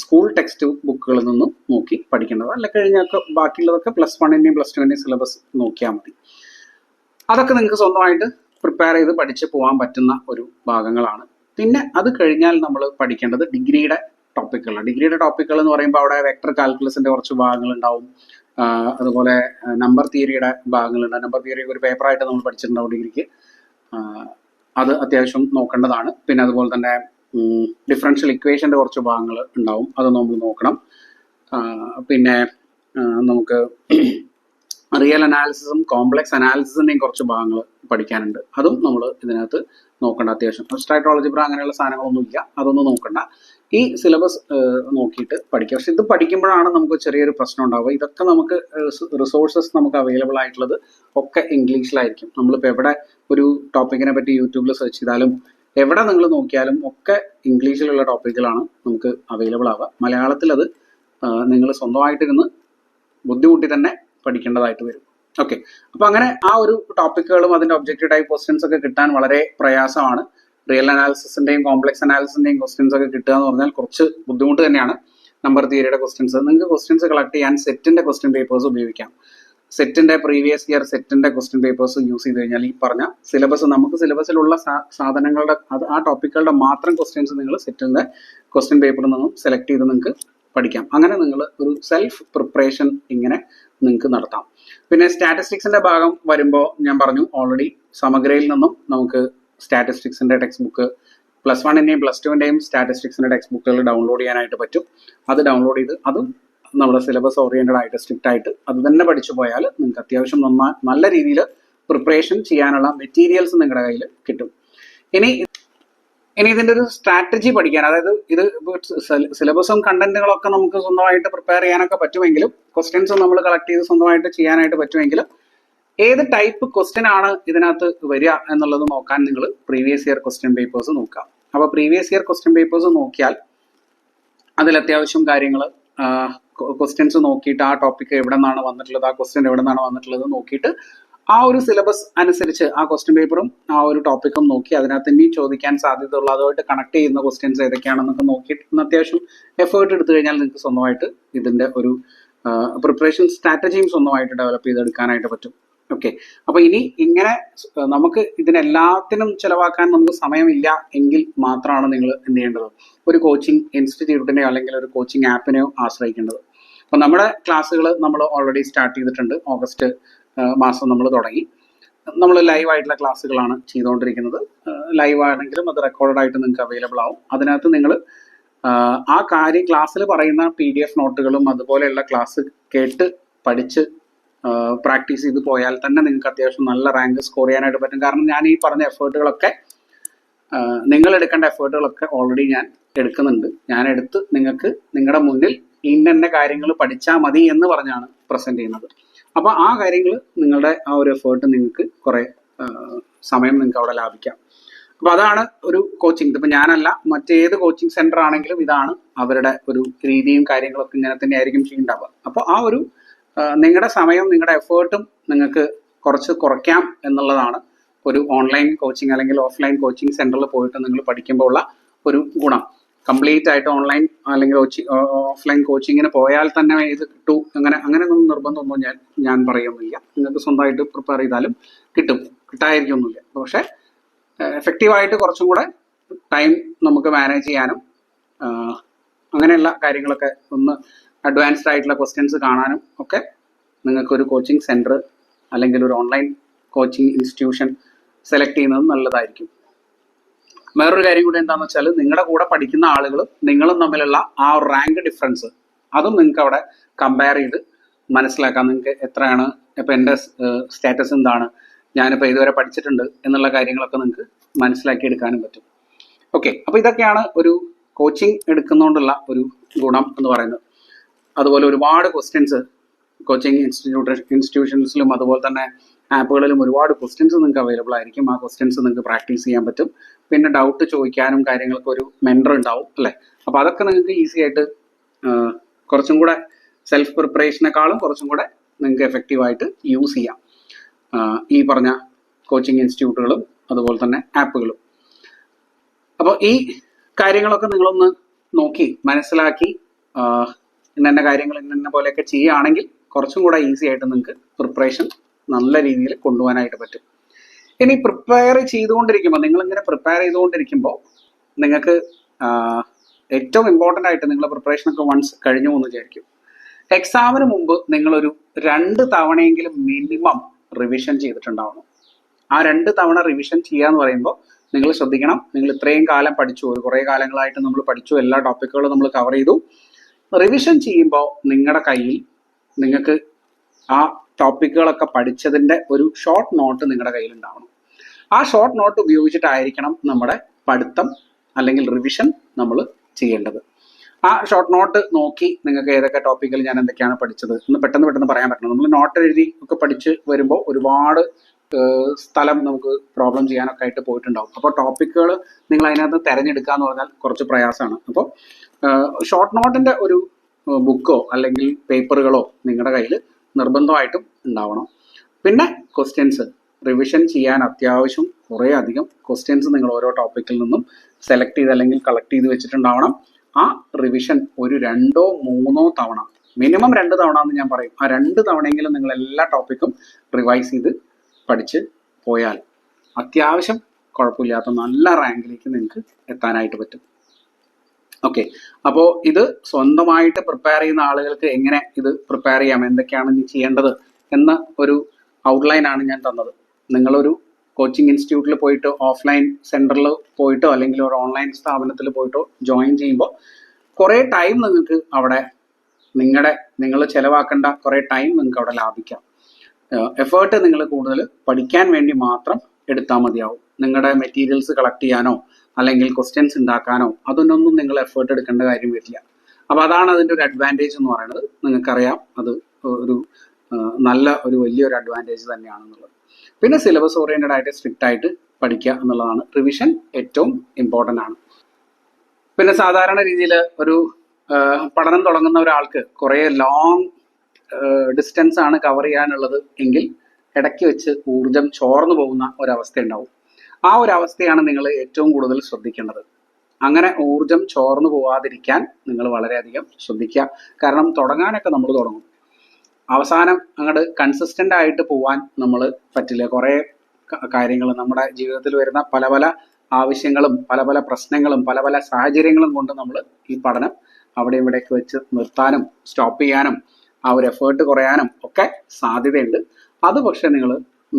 സ്കൂൾ ടെക്സ്റ്റ് ബുക്കുകളിൽ നിന്നും നോക്കി പഠിക്കേണ്ടത്. അല്ല കഴിഞ്ഞൊക്കെ ബാക്കിയുള്ളതൊക്കെ +1ന്റെയും +2ന്റെയും സിലബസ് നോക്കിയാൽ മതി. അതൊക്കെ നിങ്ങൾക്ക് സ്വന്തമായിട്ട് പ്രിപ്പയർ ചെയ്ത് പഠിച്ച് പോകാൻ പറ്റുന്ന ഒരു ഭാഗങ്ങളാണ്. പിന്നെ അത് കഴിഞ്ഞാൽ നമ്മൾ പഠിക്കേണ്ടത് ഡിഗ്രിയുടെ ടോപ്പിക്കുകളാണ്. ഡിഗ്രിയുടെ ടോപ്പിക്കുകൾ എന്ന് പറയുമ്പോൾ അവിടെ വെക്ടർ കാൽക്കുലസിന്റെ കുറച്ച് ഭാഗങ്ങൾ ഉണ്ടാവും, അതുപോലെ നമ്പർ തിയറിയുടെ ഭാഗങ്ങളുണ്ട്. നമ്പർ തിയറി ഒരു പേപ്പറായിട്ട് നമ്മൾ പഠിച്ചിട്ടുണ്ടാവും ഡിഗ്രിക്ക്, അത് അത്യാവശ്യം നോക്കേണ്ടതാണ്. പിന്നെ അതുപോലെ തന്നെ ഡിഫറൻഷ്യൽ ഇക്വേഷന്റെ കുറച്ച് ഭാഗങ്ങൾ ഉണ്ടാവും, അത് നമ്മൾ നോക്കണം. പിന്നെ നമുക്ക് റിയൽ അനാലിസിസും കോംപ്ലക്സ് അനാലിസിസിന്റെയും കുറച്ച് ഭാഗങ്ങൾ പഠിക്കാനുണ്ട്, അതും നമ്മൾ ഇതിനകത്ത് നോക്കണ്ട. അത്യാവശ്യം അബ്സ്ട്രാക്ട് ആൾജിബ്ര അങ്ങനെയുള്ള സാധനങ്ങളൊന്നും ഇല്ല, അതൊന്നും നോക്കണ്ട. ഈ സിലബസ് നോക്കിയിട്ട് പഠിക്കുക. പക്ഷെ ഇത് പഠിക്കുമ്പോഴാണ് നമുക്ക് ചെറിയൊരു പ്രശ്നം ഉണ്ടാവുക. ഇതൊക്കെ നമുക്ക് റിസോഴ്സസ് നമുക്ക് അവൈലബിൾ ആയിട്ടുള്ളത് ഒക്കെ ഇംഗ്ലീഷിലായിരിക്കും. നമ്മളിപ്പോൾ എവിടെ ഒരു ടോപ്പിക്കിനെ പറ്റി യൂട്യൂബിൽ സെർച്ച് ചെയ്താലും എവിടെ നിങ്ങൾ നോക്കിയാലും ഒക്കെ ഇംഗ്ലീഷിലുള്ള ടോപ്പിക്കുകളാണ് നമുക്ക് അവൈലബിൾ ആവുക. മലയാളത്തിൽ അത് നിങ്ങൾ സ്വന്തമായിട്ടിരുന്ന് ബുദ്ധിമുട്ടി തന്നെ പഠിക്കേണ്ടതായിട്ട് വരും. ഓക്കെ, അപ്പൊ അങ്ങനെ ആ ഒരു ടോപ്പിക്കുകളും അതിന്റെ ഒബ്ജക്റ്റീവ് ടൈപ്പ് ക്വസ്റ്റ്യൻസ് ഒക്കെ കിട്ടാൻ വളരെ പ്രയാസമാണ്. റിയൽ അനാലിസിസിന്റെയും കോംപ്ലക്സ് അനാലിസിന്റെയും ക്വസ്റ്റ്യൻസ് ഒക്കെ കിട്ടുക എന്ന് പറഞ്ഞാൽ കുറച്ച് ബുദ്ധിമുട്ട് തന്നെയാണ്. നമ്പർ തിയറിയുടെ ക്വസ്റ്റ്യൻസ് നിങ്ങൾക്ക് ക്വസ്റ്റ്യൻസ് കളക്ട് ചെയ്യാൻ സെറ്റിന്റെ ക്വസ്റ്റ്യൻ പേപ്പേഴ്സ് ഉപയോഗിക്കാം. സെറ്റിന്റെ പ്രീവിയസ് ഇയർ സെറ്റിന്റെ ക്വസ്റ്റ്യൻ പേപ്പേഴ്സ് യൂസ് ചെയ്ത് കഴിഞ്ഞാൽ ഈ പറഞ്ഞ സിലബസ്, നമുക്ക് സിലബസിലുള്ള സാധനങ്ങളുടെ ആ ടോപ്പിക്കുകളുടെ മാത്രം ക്വസ്റ്റ്യൻസ് നിങ്ങൾ സെറ്റിന്റെ ക്വസ്റ്റ്യൻ പേപ്പറിൽ നിന്നും സെലക്ട് ചെയ്ത് നിങ്ങൾക്ക് പഠിക്കാം. അങ്ങനെ നിങ്ങൾ ഒരു സെൽഫ് പ്രിപ്പറേഷൻ ഇങ്ങനെ നിങ്ങൾക്ക് നടത്താം. പിന്നെ സ്റ്റാറ്റിസ്റ്റിക്സിന്റെ ഭാഗം വരുമ്പോൾ ഞാൻ പറഞ്ഞു ഓൾറെഡി, സമഗ്രയിൽ നിന്നും നമുക്ക് സ്റ്റാറ്റിസ്റ്റിക്സിന്റെ ടെക്സ്റ്റ് ബുക്ക് +1ന്റെയും +2ന്റെയും സ്റ്റാറ്റിസ്റ്റിക്സിന്റെ ടെക്സ്റ്റ് ബുക്കുകൾ ഡൗൺലോഡ് ചെയ്യാനായിട്ട് പറ്റും. അത് ഡൗൺലോഡ് ചെയ്ത് അതും നമ്മുടെ സിലബസ് ഓറിയന്റഡ് ആയിട്ട് സ്ട്രിക്റ്റ് ആയിട്ട് അത് തന്നെ പഠിച്ചു പോയാൽ നിങ്ങൾക്ക് അത്യാവശ്യം നല്ല രീതിയിൽ പ്രിപ്പറേഷൻ ചെയ്യാനുള്ള മെറ്റീരിയൽസ് നിങ്ങളുടെ കയ്യിൽ കിട്ടും. ഇനി ഇതിന്റെ ഒരു സ്ട്രാറ്റജി പഠിക്കാൻ, അതായത് ഇത് സിലബസും കണ്ടന്റുകളൊക്കെ നമുക്ക് സ്വന്തമായിട്ട് പ്രിപ്പയർ ചെയ്യാനൊക്കെ പറ്റുമെങ്കിലും, ക്വസ്റ്റ്യൻസും നമ്മൾ കളക്ട് ചെയ്ത് സ്വന്തമായിട്ട് ചെയ്യാനായിട്ട് പറ്റുമെങ്കിലും, ഏത് ടൈപ്പ് ക്വസ്റ്റ്യൻ ആണ് ഇതിനകത്ത് വരിക എന്നുള്ളത് നോക്കാൻ നിങ്ങൾ പ്രീവിയസ് ഇയർ ക്വസ്റ്റ്യൻ പേപ്പേഴ്സ് നോക്കാം. അപ്പൊ പ്രീവിയസ് ഇയർ ക്വസ്റ്റ്യൻ പേപ്പേഴ്സ് നോക്കിയാൽ അതിൽ അത്യാവശ്യം കാര്യങ്ങൾ ക്വസ്റ്റ്യൻസ് നോക്കിയിട്ട് ആ ടോപ്പിക്ക് എവിടെ നിന്നാണ് വന്നിട്ടുള്ളത്, ആ ക്വസ്റ്റ്യൻ എവിടെ നിന്നാണ് വന്നിട്ടുള്ളത് നോക്കിയിട്ട് ആ ഒരു സിലബസ് അനുസരിച്ച് ആ ക്വസ്റ്റ്യൻ പേപ്പറും ആ ഒരു ടോപ്പിക്കും നോക്കി അതിനകത്ത് ഇനി ചോദിക്കാൻ സാധ്യതയുള്ള അതുമായിട്ട് കണക്ട് ചെയ്യുന്ന ക്വസ്റ്റ്യൻസ് ഏതൊക്കെയാണെന്നൊക്കെ നോക്കിയിട്ട് അത്യാവശ്യം എഫേർട്ട് എടുത്തു കഴിഞ്ഞാൽ നിങ്ങൾക്ക് സ്വന്തമായിട്ട് ഇതിന്റെ ഒരു പ്രിപ്പറേഷൻ സ്ട്രാറ്റജിയും സ്വന്തമായിട്ട് ഡെവലപ്പ് ചെയ്തെടുക്കാനായിട്ട് പറ്റും. ഓക്കെ, അപ്പൊ ഇനി ഇങ്ങനെ നമുക്ക് ഇതിനെല്ലാത്തിനും ചെലവാക്കാൻ നമുക്ക് സമയമില്ല എങ്കിൽ മാത്രമാണ് നിങ്ങൾ എന്ത് ചെയ്യേണ്ടത്, ഒരു കോച്ചിങ് ഇൻസ്റ്റിറ്റ്യൂട്ടിനെയോ അല്ലെങ്കിൽ ഒരു കോച്ചിങ് ആപ്പിനെയോ ആശ്രയിക്കേണ്ടത്. അപ്പൊ നമ്മുടെ ക്ലാസ്സുകൾ നമ്മൾ ഓൾറെഡി സ്റ്റാർട്ട് ചെയ്തിട്ടുണ്ട്. ഓഗസ്റ്റ് മാസം നമ്മൾ തുടങ്ങി. നമ്മൾ ലൈവ് ആയിട്ടുള്ള ക്ലാസ്സുകളാണ് ചെയ്തുകൊണ്ടിരിക്കുന്നത്. ലൈവ് ആണെങ്കിലും അത് റെക്കോർഡ് ആയിട്ട് നിങ്ങൾക്ക് അവൈലബിൾ ആവും. അതിനകത്ത് നിങ്ങൾ ആ കാര്യം ക്ലാസ്സിൽ പറയുന്ന PDF നോട്ടുകളും അതുപോലെയുള്ള ക്ലാസ് കേട്ട് പഠിച്ച് പ്രാക്ടീസ് ചെയ്ത് പോയാൽ തന്നെ നിങ്ങൾക്ക് അത്യാവശ്യം നല്ല റാങ്ക് സ്കോർ ചെയ്യാനായിട്ട് പറ്റും. കാരണം ഞാൻ ഈ പറഞ്ഞ എഫേർട്ടുകളൊക്കെ, നിങ്ങൾ എടുക്കേണ്ട എഫേർട്ടുകളൊക്കെ ഓൾറെഡി ഞാൻ എടുക്കുന്നുണ്ട്. ഞാൻ എടുത്ത് നിങ്ങൾക്ക് നിങ്ങളുടെ മുന്നിൽ ഇന്ന കാര്യങ്ങൾ പഠിച്ചാൽ മതി എന്ന് പറഞ്ഞാണ് പ്രസന്റ് ചെയ്യുന്നത്. അപ്പൊ ആ കാര്യങ്ങൾ നിങ്ങളുടെ ആ ഒരു എഫേർട്ട് നിങ്ങൾക്ക് കുറെ സമയം നിങ്ങൾക്ക് അവിടെ ലാഭിക്കാം. അപ്പൊ അതാണ് ഒരു കോച്ചിങ്. ഇപ്പൊ ഞാനല്ല, മറ്റേത് കോച്ചിങ് സെന്റർ ആണെങ്കിലും ഇതാണ് അവരുടെ ഒരു രീതിയും കാര്യങ്ങളൊക്കെ ഇങ്ങനെ തന്നെ ആയിരിക്കും ചെയ്യേണ്ടാവുക. അപ്പൊ ആ ഒരു നിങ്ങളുടെ സമയം നിങ്ങളുടെ എഫേർട്ടും നിങ്ങൾക്ക് കുറച്ച് കുറയ്ക്കാം എന്നുള്ളതാണ് ഒരു ഓൺലൈൻ കോച്ചിങ് അല്ലെങ്കിൽ ഓഫ്ലൈൻ കോച്ചിങ് സെന്ററിൽ പോയിട്ട് നിങ്ങൾ പഠിക്കുമ്പോൾ ഉള്ള ഒരു ഗുണം. കംപ്ലീറ്റ് ആയിട്ട് ഓൺലൈൻ അല്ലെങ്കിൽ ഓഫ്ലൈൻ കോച്ചിങ്ങിന് പോയാൽ തന്നെ ഇത് കിട്ടൂ അങ്ങനെയൊന്നും നിർബന്ധമൊന്നും ഞാൻ പറയുന്നില്ല. നിങ്ങൾക്ക് സ്വന്തമായിട്ട് പ്രിപ്പയർ ചെയ്താലും കിട്ടായിരിക്കൊന്നുമില്ല. പക്ഷെ എഫക്റ്റീവായിട്ട് കുറച്ചും കൂടെ ടൈം നമുക്ക് മാനേജ് ചെയ്യാനും അങ്ങനെയുള്ള കാര്യങ്ങളൊക്കെ ഒന്ന് അഡ്വാൻസ്ഡ് ആയിട്ടുള്ള ക്വസ്റ്റ്യൻസ് കാണാനും ഒക്കെ നിങ്ങൾക്കൊരു കോച്ചിങ് സെൻറ്റർ അല്ലെങ്കിൽ ഒരു ഓൺലൈൻ കോച്ചിങ് ഇൻസ്റ്റിറ്റ്യൂഷൻ സെലക്ട് ചെയ്യുന്നത് നല്ലതായിരിക്കും. വേറൊരു കാര്യം കൂടി എന്താണെന്ന് വെച്ചാൽ നിങ്ങളുടെ കൂടെ പഠിക്കുന്ന ആളുകളും നിങ്ങളും തമ്മിലുള്ള ആ റാങ്ക് ഡിഫറൻസ് അതും നിങ്ങൾക്ക് അവിടെ കമ്പയർ ചെയ്ത് മനസ്സിലാക്കാം. നിങ്ങൾക്ക് എത്രയാണ്, ഇപ്പം എൻ്റെ സ്റ്റാറ്റസ് എന്താണ്, ഞാനിപ്പോൾ ഇതുവരെ പഠിച്ചിട്ടുണ്ട് എന്നുള്ള കാര്യങ്ങളൊക്കെ നിങ്ങൾക്ക് മനസ്സിലാക്കിയെടുക്കാനും പറ്റും. ഓക്കെ, അപ്പോൾ ഇതൊക്കെയാണ് ഒരു കോച്ചിങ് എടുക്കുന്നതുകൊണ്ടുള്ള ഒരു ഗുണം എന്ന് പറയുന്നത്. അതുപോലെ ഒരുപാട് ക്വസ്റ്റ്യൻസ് കോച്ചിങ് ഇൻസ്റ്റിറ്റ്യൂഷൻസിലും അതുപോലെ തന്നെ ആപ്പുകളിലും ഒരുപാട് ക്വസ്റ്റ്യൻസ് നിങ്ങൾക്ക് അവൈലബിൾ ആയിരിക്കും. ആ ക്വസ്റ്റ്യൻസ് നിങ്ങൾക്ക് പ്രാക്ടീസ് ചെയ്യാൻ പറ്റും. പിന്നെ ഡൗട്ട് ചോദിക്കാനും കാര്യങ്ങൾക്ക് ഒരു മെൻറ്റർ ഉണ്ടാവും അല്ലേ. അപ്പോൾ അതൊക്കെ നിങ്ങൾക്ക് ഈസി ആയിട്ട് കുറച്ചും കൂടെ സെൽഫ് പ്രിപ്പറേഷനേക്കാളും കുറച്ചും കൂടെ നിങ്ങൾക്ക് എഫക്റ്റീവായിട്ട് യൂസ് ചെയ്യാം ഈ പറഞ്ഞ കോച്ചിങ് ഇൻസ്റ്റിറ്റ്യൂട്ടുകളും അതുപോലെ തന്നെ ആപ്പുകളും. അപ്പോൾ ഈ കാര്യങ്ങളൊക്കെ നിങ്ങളൊന്ന് നോക്കി മനസ്സിലാക്കി ഇന്ന കാര്യങ്ങൾ ഇന്ന പോലെയൊക്കെ ചെയ്യുകയാണെങ്കിൽ കുറച്ചും കൂടെ ഈസി ആയിട്ട് നിങ്ങൾക്ക് പ്രിപ്പറേഷൻ നല്ല രീതിയിൽ കൊണ്ടുപോകാനായിട്ട് പറ്റും. ഇനി പ്രിപ്പയർ ചെയ്തുകൊണ്ടിരിക്കുമ്പോൾ നിങ്ങളിങ്ങനെ പ്രിപ്പയർ ചെയ്തുകൊണ്ടിരിക്കുമ്പോൾ നിങ്ങൾക്ക് ഏറ്റവും ഇമ്പോർട്ടൻ്റ് ആയിട്ട് നിങ്ങളുടെ പ്രിപ്പറേഷനൊക്കെ വൺസ് കഴിഞ്ഞു എന്ന് വിചാരിക്കും. എക്സാമിന് മുമ്പ് നിങ്ങളൊരു 2 തവണയെങ്കിലും മിനിമം റിവിഷൻ ചെയ്തിട്ടുണ്ടാവണം. ആ 2 തവണ റിവിഷൻ ചെയ്യുക എന്ന് പറയുമ്പോൾ നിങ്ങൾ ശ്രദ്ധിക്കണം, നിങ്ങൾ ഇത്രയും കാലം പഠിച്ചു, കുറേ കാലങ്ങളായിട്ട് നമ്മൾ പഠിച്ചു, എല്ലാ ടോപ്പിക്കുകളും നമ്മൾ കവർ ചെയ്തു. റിവിഷൻ ചെയ്യുമ്പോൾ നിങ്ങളുടെ കയ്യിൽ നിങ്ങൾക്ക് ആ ടോപ്പിക്കുകളൊക്കെ പഠിച്ചതിൻ്റെ ഒരു ഷോർട്ട് നോട്ട് നിങ്ങളുടെ കയ്യിൽ ഉണ്ടാവണം. ആ ഷോർട്ട് നോട്ട് ഉപയോഗിച്ചിട്ടായിരിക്കണം നമ്മുടെ പഠിത്തം അല്ലെങ്കിൽ റിവിഷൻ നമ്മൾ ചെയ്യേണ്ടത്. ആ ഷോർട്ട് നോട്ട് നോക്കി നിങ്ങൾക്ക് ഏതൊക്കെ ടോപ്പിക്കിൽ ഞാൻ എന്തൊക്കെയാണ് പഠിച്ചത് എന്ന് പെട്ടെന്ന് പറയാൻ പറ്റണം. നമ്മൾ നോട്ട് എഴുതി ഒക്കെ പഠിച്ച് വരുമ്പോൾ ഒരുപാട് സ്ഥലം നമുക്ക് പ്രോബ്ലം ചെയ്യാനൊക്കെ ആയിട്ട് പോയിട്ടുണ്ടാവും. അപ്പോൾ ടോപ്പിക്കുകൾ നിങ്ങൾ അതിനകത്ത് തിരഞ്ഞെടുക്കുക എന്ന് പറഞ്ഞാൽ കുറച്ച് പ്രയാസമാണ്. അപ്പോൾ ഷോർട്ട് നോട്ടിൻ്റെ ഒരു ബുക്കോ അല്ലെങ്കിൽ പേപ്പറുകളോ നിങ്ങളുടെ കയ്യിൽ നിർബന്ധമായിട്ടും ഉണ്ടാവണം. പിന്നെ ക്വസ്റ്റ്യൻസ് റിവിഷൻ ചെയ്യാൻ അത്യാവശ്യം കുറേ അധികം ക്വസ്റ്റ്യൻസ് നിങ്ങൾ ഓരോ ടോപ്പിക്കിൽ നിന്നും സെലക്ട് ചെയ്ത് അല്ലെങ്കിൽ കളക്ട് ചെയ്ത് വെച്ചിട്ടുണ്ടാവണം. ആ റിവിഷൻ ഒരു 2 or 3 തവണ, മിനിമം 2 തവണ എന്ന് ഞാൻ പറയും. ആ 2 തവണയെങ്കിലും നിങ്ങൾ എല്ലാ ടോപ്പിക്കും റിവൈസ് ചെയ്ത് പഠിച്ച് പോയാൽ അത്യാവശ്യം കുഴപ്പമില്ലാത്ത നല്ല റാങ്കിലേക്ക് നിങ്ങൾക്ക് എത്താനായിട്ട് പറ്റും. ഓക്കെ, അപ്പോൾ ഇത് സ്വന്തമായിട്ട് പ്രിപ്പയർ ചെയ്യുന്ന ആളുകൾക്ക് എങ്ങനെ ഇത് പ്രിപ്പയർ ചെയ്യാം, എന്തൊക്കെയാണ് ഇനി ചെയ്യേണ്ടത് എന്ന ഒരു ഔട്ട്ലൈനാണ് ഞാൻ തന്നത്. നിങ്ങളൊരു കോച്ചിങ് ഇൻസ്റ്റിറ്റ്യൂട്ടിൽ പോയിട്ടോ ഓഫ്ലൈൻ സെൻറ്ററിൽ പോയിട്ടോ അല്ലെങ്കിൽ ഒരു ഓൺലൈൻ സ്ഥാപനത്തിൽ പോയിട്ടോ ജോയിൻ ചെയ്യുമ്പോൾ കുറേ ടൈം നിങ്ങൾക്ക് അവിടെ നിങ്ങൾ ചിലവാക്കേണ്ട കുറേ ടൈം നിങ്ങൾക്ക് അവിടെ ലാഭിക്കാം. എഫേർട്ട് നിങ്ങൾ കൂടുതൽ പഠിക്കാൻ വേണ്ടി മാത്രം എടുത്താൽ മതിയാവും. നിങ്ങളുടെ മെറ്റീരിയൽസ് കളക്ട് ചെയ്യാനോ അല്ലെങ്കിൽ ക്വസ്റ്റ്യൻസ് ഉണ്ടാക്കാനോ അതിനൊന്നും നിങ്ങൾ എഫേർട്ട് എടുക്കേണ്ട കാര്യം വരില്ല. അപ്പോൾ അതാണ് അതിൻ്റെ ഒരു അഡ്വാൻറ്റേജ് എന്ന് പറയുന്നത്. നിങ്ങൾക്കറിയാം അത് ഒരു വലിയൊരു അഡ്വാൻറ്റേജ് തന്നെയാണെന്നുള്ളത്. പിന്നെ സിലബസ് ഓറിയൻറ്റഡ് ആയിട്ട് സ്ട്രിക്റ്റ് ആയിട്ട് പഠിക്കുക എന്നുള്ളതാണ്. റിവിഷൻ ഏറ്റവും ഇമ്പോർട്ടൻ്റ് ആണ്. പിന്നെ സാധാരണ രീതിയിൽ ഒരു പഠനം തുടങ്ങുന്ന ഒരാൾക്ക് കുറേ ലോങ് ഡിസ്റ്റൻസ് ആണ് കവർ ചെയ്യാനുള്ളത് എങ്കിൽ ഇടയ്ക്ക് വെച്ച് ഊർജം ചോർന്നു പോകുന്ന ഒരവസ്ഥ ഉണ്ടാവും. ആ ഒരു അവസ്ഥയാണ് നിങ്ങൾ ഏറ്റവും കൂടുതൽ ശ്രദ്ധിക്കേണ്ടത്. അങ്ങനെ ഊർജം ചോർന്നു പോവാതിരിക്കാൻ നിങ്ങൾ വളരെയധികം ശ്രദ്ധിക്കുക. കാരണം തുടങ്ങാനൊക്കെ നമ്മൾ തുടങ്ങും, അവസാനം അങ്ങോട്ട് കൺസിസ്റ്റൻ്റ് ആയിട്ട് പോവാൻ നമ്മൾ പറ്റില്ല. കുറേ കാര്യങ്ങൾ നമ്മുടെ ജീവിതത്തിൽ വരുന്ന പല പല ആവശ്യങ്ങളും പല പല പ്രശ്നങ്ങളും പല പല സാഹചര്യങ്ങളും കൊണ്ട് നമ്മൾ ഈ പഠനം അവിടെ ഇവിടേക്ക് വെച്ച് നിർത്താനും സ്റ്റോപ്പ് ചെയ്യാനും ആ ഒരു എഫേർട്ട് കുറയാനും ഒക്കെ സാധ്യതയുണ്ട്. അത് പക്ഷെ നിങ്ങൾ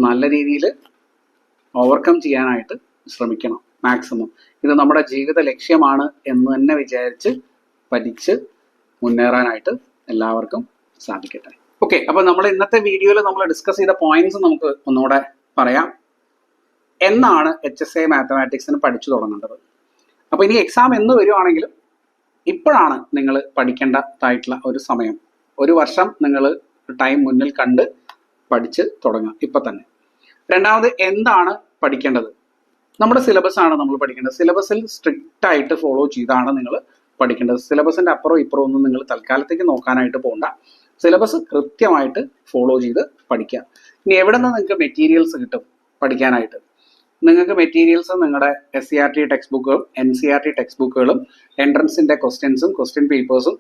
നല്ല രീതിയിൽ ഓവർകം ചെയ്യാനായിട്ട് ശ്രമിക്കണം മാക്സിമം. ഇത് നമ്മുടെ ജീവിത ലക്ഷ്യമാണ് എന്ന് തന്നെ വിചാരിച്ച് പഠിച്ച് മുന്നേറാനായിട്ട് എല്ലാവർക്കും സാധിക്കട്ടെ. ഓക്കെ, അപ്പോൾ നമ്മൾ ഇന്നത്തെ വീഡിയോയിൽ നമ്മൾ ഡിസ്കസ് ചെയ്ത പോയിന്റ്സ് നമുക്ക് ഒന്നുകൂടെ പറയാം. എന്നാണ് HSA മാത്തമാറ്റിക്സിന് പഠിച്ചു തുടങ്ങേണ്ടത്? അപ്പോൾ ഇനി എക്സാം എന്ന് വരുവാണെങ്കിലും ഇപ്പോഴാണ് നിങ്ങൾ പഠിക്കേണ്ടതായിട്ടുള്ള ഒരു സമയം. 1 വർഷം നിങ്ങൾ ടൈം മുന്നിൽ കണ്ട് പഠിച്ച് തുടങ്ങാം ഇപ്പം തന്നെ. രണ്ടാമത്, എന്താണ് പഠിക്കേണ്ടത്? നമ്മുടെ സിലബസ് ആണ് നമ്മൾ പഠിക്കേണ്ടത്. സിലബസിൽ സ്ട്രിക്റ്റ് ആയിട്ട് ഫോളോ ചെയ്താണ് നിങ്ങൾ പഠിക്കേണ്ടത്. സിലബസിൻ്റെ അപ്പുറം ഇപ്പുറം ഒന്നും നിങ്ങൾ തൽക്കാലത്തേക്ക് നോക്കാനായിട്ട് പോകണ്ട. സിലബസ് കൃത്യമായിട്ട് ഫോളോ ചെയ്ത് പഠിക്കുക. ഇനി എവിടെ നിന്ന് നിങ്ങൾക്ക് മെറ്റീരിയൽസ് കിട്ടും പഠിക്കാനായിട്ട്? നിങ്ങൾക്ക് മെറ്റീരിയൽസ് നിങ്ങളുടെ SCRT ടെക്സ്റ്റ് ബുക്കുകളും NCERT ടെക്സ്റ്റ് ബുക്കുകളും എൻട്രൻസിന്റെ ക്വസ്റ്റ്യൻസും ക്വസ്റ്റ്യൻ പേപ്പേഴ്സും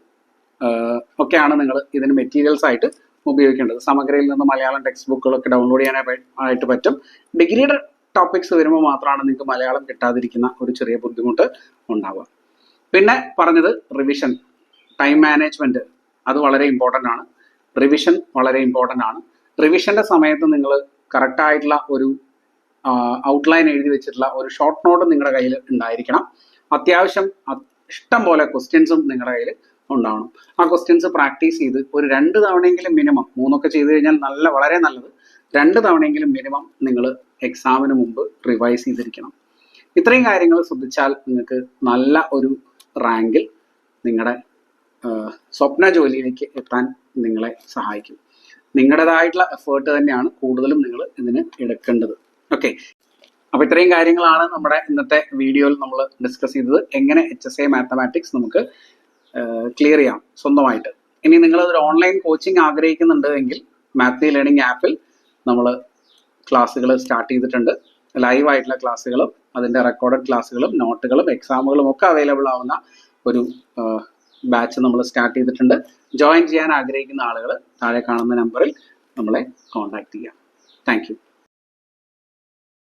ഒക്കെയാണ് നിങ്ങൾ ഇതിന് മെറ്റീരിയൽസ് ആയിട്ട് ഉപയോഗിക്കേണ്ടത്. സമഗ്രയിൽ നിന്ന് മലയാളം ടെക്സ്റ്റ് ബുക്കുകളൊക്കെ ഡൗൺലോഡ് ചെയ്യാനായിട്ട് പറ്റും. ഡിഗ്രിയുടെ ടോപ്പിക്സ് വരുമ്പോൾ മാത്രമാണ് നിങ്ങൾക്ക് മലയാളം കിട്ടാതിരിക്കുന്ന ഒരു ചെറിയ ബുദ്ധിമുട്ട് ഉണ്ടാവുക. പിന്നെ പറഞ്ഞത് റിവിഷൻ, ടൈം മാനേജ്മെന്റ്, അത് വളരെ ഇമ്പോർട്ടൻ്റ് ആണ്. റിവിഷൻ വളരെ ഇമ്പോർട്ടൻ്റ് ആണ്. റിവിഷന്റെ സമയത്ത് നിങ്ങൾ കറക്റ്റായിട്ടുള്ള ഒരു ഔട്ട്ലൈൻ എഴുതി വെച്ചിട്ടുള്ള ഒരു ഷോർട്ട് നോട്ട് നിങ്ങളുടെ കയ്യിൽ ഉണ്ടായിരിക്കണം. അത്യാവശ്യം ഇഷ്ടം പോലെ ക്വസ്റ്റ്യൻസും നിങ്ങളുടെ കയ്യിൽ ഉണ്ടാവണം. ആ ക്വസ്റ്റ്യൻസ് പ്രാക്ടീസ് ചെയ്ത് ഒരു 2 തവണയെങ്കിലും മിനിമം, 3 ചെയ്ത് കഴിഞ്ഞാൽ വളരെ നല്ലത്, 2 തവണയെങ്കിലും മിനിമം നിങ്ങൾ എക്സാമിന് മുമ്പ് റിവൈസ് ചെയ്തിരിക്കണം. ഇത്രയും കാര്യങ്ങൾ ശ്രദ്ധിച്ചാൽ നിങ്ങൾക്ക് നല്ല ഒരു റാങ്കിൽ നിങ്ങളുടെ സ്വപ്ന ജോലിയിലേക്ക് എത്താൻ നിങ്ങളെ സഹായിക്കും. നിങ്ങളുടേതായിട്ടുള്ള എഫേർട്ട് തന്നെയാണ് കൂടുതലും നിങ്ങൾ ഇതിന് എടുക്കേണ്ടത്. ഓക്കെ, അപ്പോൾ ഇത്രയും കാര്യങ്ങളാണ് നമ്മുടെ ഇന്നത്തെ വീഡിയോയിൽ നമ്മൾ ഡിസ്കസ് ചെയ്തത്. എങ്ങനെ HSA മാത്തമാറ്റിക്സ് നമുക്ക് ക്ലിയർ ചെയ്യാം സ്വന്തമായിട്ട്. ഇനി നിങ്ങൾ ഒരു ഓൺലൈൻ കോച്ചിങ് ആഗ്രഹിക്കുന്നുണ്ട് എങ്കിൽ മാത്നി ലേണിംഗ് ആപ്പിൽ നമ്മൾ ക്ലാസ്സുകൾ സ്റ്റാർട്ട് ചെയ്തിട്ടുണ്ട്. ലൈവ് ആയിട്ടുള്ള ക്ലാസ്സുകളും അതിൻ്റെ റെക്കോർഡഡ് ക്ലാസ്സുകളും നോട്ടുകളും എക്സാമുകളും ഒക്കെ അവൈലബിൾ ആവുന്ന ഒരു ബാച്ച് നമ്മൾ സ്റ്റാർട്ട് ചെയ്തിട്ടുണ്ട്. ജോയിൻ ചെയ്യാൻ ആഗ്രഹിക്കുന്ന ആളുകൾ താഴെ കാണുന്ന നമ്പറിൽ നമ്മളെ കോൺടാക്ട് ചെയ്യാം. Thank you.